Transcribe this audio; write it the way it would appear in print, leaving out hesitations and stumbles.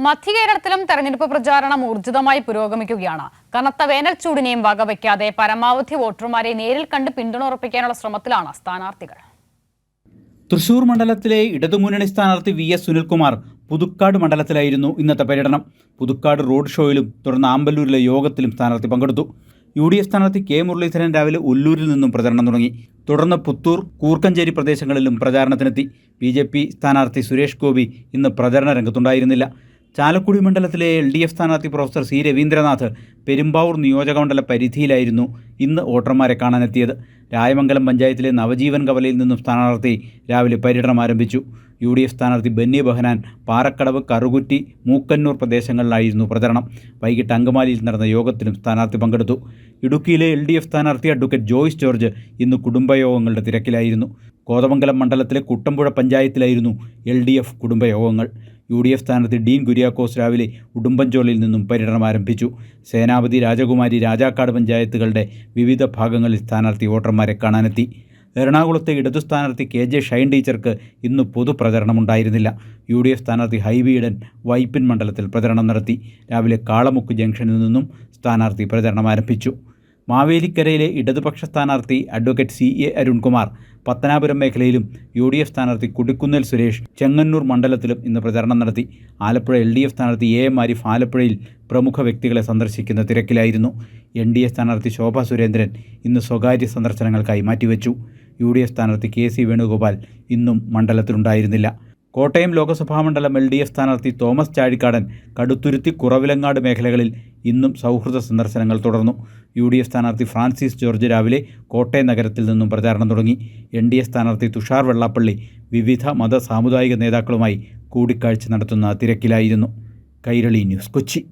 മധ്യകേരളത്തിലും തെരഞ്ഞെടുപ്പ് പ്രചാരണം ഊർജിതമായി പുരോഗമിക്കുകയാണ്. കനത്ത വേനൽ ചൂടിനെയും വകവയ്ക്കാതെ പരമാവധി വോട്ടർമാരെ നേരിൽ കണ്ട് പിന്തുണ ഉറപ്പിക്കാനുള്ള ശ്രമത്തിലാണ് സ്ഥാനാർത്ഥികൾ. തൃശൂർ മണ്ഡലത്തിലെ ഇടതുമുന്നണി സ്ഥാനാർത്ഥി വി എസ് സുനിൽകുമാർ പുതുക്കാട് മണ്ഡലത്തിലായിരുന്നു ഇന്നത്തെ പര്യടനം. പുതുക്കാട് റോഡ് ഷോയിലും തുടർന്ന് ആമ്പല്ലൂരിലെ യോഗത്തിലും സ്ഥാനാർത്ഥി പങ്കെടുത്തു. UDF സ്ഥാനാർത്ഥി കെ മുരളീധരൻ രാവിലെ ഒല്ലൂരിൽ നിന്നും പ്രചരണം തുടങ്ങി. തുടർന്ന് പുത്തൂർ, കൂർക്കഞ്ചേരി പ്രദേശങ്ങളിലും പ്രചാരണത്തിനെത്തി. BJP സ്ഥാനാർത്ഥി സുരേഷ് ഗോപി ഇന്ന് പ്രചരണ രംഗത്തുണ്ടായിരുന്നില്ല. ചാലക്കുടി മണ്ഡലത്തിലെ LDF സ്ഥാനാർത്ഥി പ്രൊഫസർ C രവീന്ദ്രനാഥ് പെരുമ്പാവൂർ നിയോജകമണ്ഡല പരിധിയിലായിരുന്നു ഇന്ന് വോട്ടർമാരെ കാണാനെത്തിയത്. രായമംഗലം പഞ്ചായത്തിലെ നവജീവൻ കവലയിൽ നിന്നും സ്ഥാനാർത്ഥി രാവിലെ പര്യടനം ആരംഭിച്ചു. UDF സ്ഥാനാർത്ഥി ബെന്നി ബെഹനാൻ പാറക്കടവ്, കറുകുറ്റി, മൂക്കന്നൂർ പ്രദേശങ്ങളിലായിരുന്നു പ്രചരണം. വൈകിട്ട് അങ്കമാലിയിൽ നടന്ന യോഗത്തിലും സ്ഥാനാർത്ഥി പങ്കെടുത്തു. ഇടുക്കിയിലെ LDF സ്ഥാനാർത്ഥി അഡ്വക്കേറ്റ് ജോയ്സ് ജോർജ് ഇന്ന് കുടുംബയോഗങ്ങളുടെ തിരക്കിലായിരുന്നു. കോതമംഗലം മണ്ഡലത്തിലെ കുട്ടമ്പുഴ പഞ്ചായത്തിലായിരുന്നു LDF കുടുംബയോഗങ്ങൾ. UDF സ്ഥാനാർത്ഥി ഡീൻ കുര്യാക്കോസ് രാവിലെ ഉടുമ്പൻചോലയിൽ നിന്നും പര്യടനം ആരംഭിച്ചു. സേനാപതി, രാജകുമാരി, രാജാക്കാട് പഞ്ചായത്തുകളുടെ വിവിധ ഭാഗങ്ങളിൽ സ്ഥാനാർത്ഥി വോട്ടർമാരെ കാണാനെത്തി. എറണാകുളത്തെ ഇടതു സ്ഥാനാർത്ഥി KJ ഷൈൻ ടീച്ചർക്ക് ഇന്ന് പൊതുപ്രചരണമുണ്ടായിരുന്നില്ല. UDF സ്ഥാനാർത്ഥി ഹൈബി ഈഡൻ വൈപ്പിൻ മണ്ഡലത്തിൽ പ്രചരണം നടത്തി. രാവിലെ കാളമുക്ക് ജംഗ്ഷനിൽ നിന്നും സ്ഥാനാർത്ഥി പ്രചരണം ആരംഭിച്ചു. മാവേലിക്കരയിലെ ഇടതുപക്ഷ സ്ഥാനാർത്ഥി അഡ്വക്കേറ്റ് CA അരുൺകുമാർ പത്തനാപുരം മേഖലയിലും UDF സ്ഥാനാർത്ഥി കുടിക്കുന്നേൽ സുരേഷ് ചെങ്ങന്നൂർ മണ്ഡലത്തിലും ഇന്ന് പ്രചരണം നടത്തി. ആലപ്പുഴ LDF സ്ഥാനാർത്ഥി AM ആരിഫ് ആലപ്പുഴയിൽ പ്രമുഖ വ്യക്തികളെ സന്ദർശിക്കുന്ന തിരക്കിലായിരുന്നു. NDA സ്ഥാനാർത്ഥി ശോഭ സുരേന്ദ്രൻ ഇന്ന് സ്വകാര്യ സന്ദർശനങ്ങൾക്കായി മാറ്റിവെച്ചു. UDF സ്ഥാനാർത്ഥി KC വേണുഗോപാൽ ഇന്നും മണ്ഡലത്തിലുണ്ടായിരുന്നില്ല. കോട്ടയം ലോക്സഭാ മണ്ഡലം LDF സ്ഥാനാർത്ഥി തോമസ് ചാഴിക്കാടൻ കടുത്തുരുത്തി, കുറവിലങ്ങാട് മേഖലകളിൽ ഇന്നും സൗഹൃദ സന്ദർശനങ്ങൾ തുടർന്നു. UDF സ്ഥാനാർത്ഥി ഫ്രാൻസിസ് ജോർജ് രാവിലെ കോട്ടയം നഗരത്തിൽ നിന്നും പ്രചാരണം തുടങ്ങി. NDA സ്ഥാനാർത്ഥി തുഷാർ വെള്ളാപ്പള്ളി വിവിധ മത സാമുദായിക നേതാക്കളുമായി കൂടിക്കാഴ്ച നടത്തുന്ന തിരക്കിലായിരുന്നു. കൈരളി ന്യൂസ്, കൊച്ചി.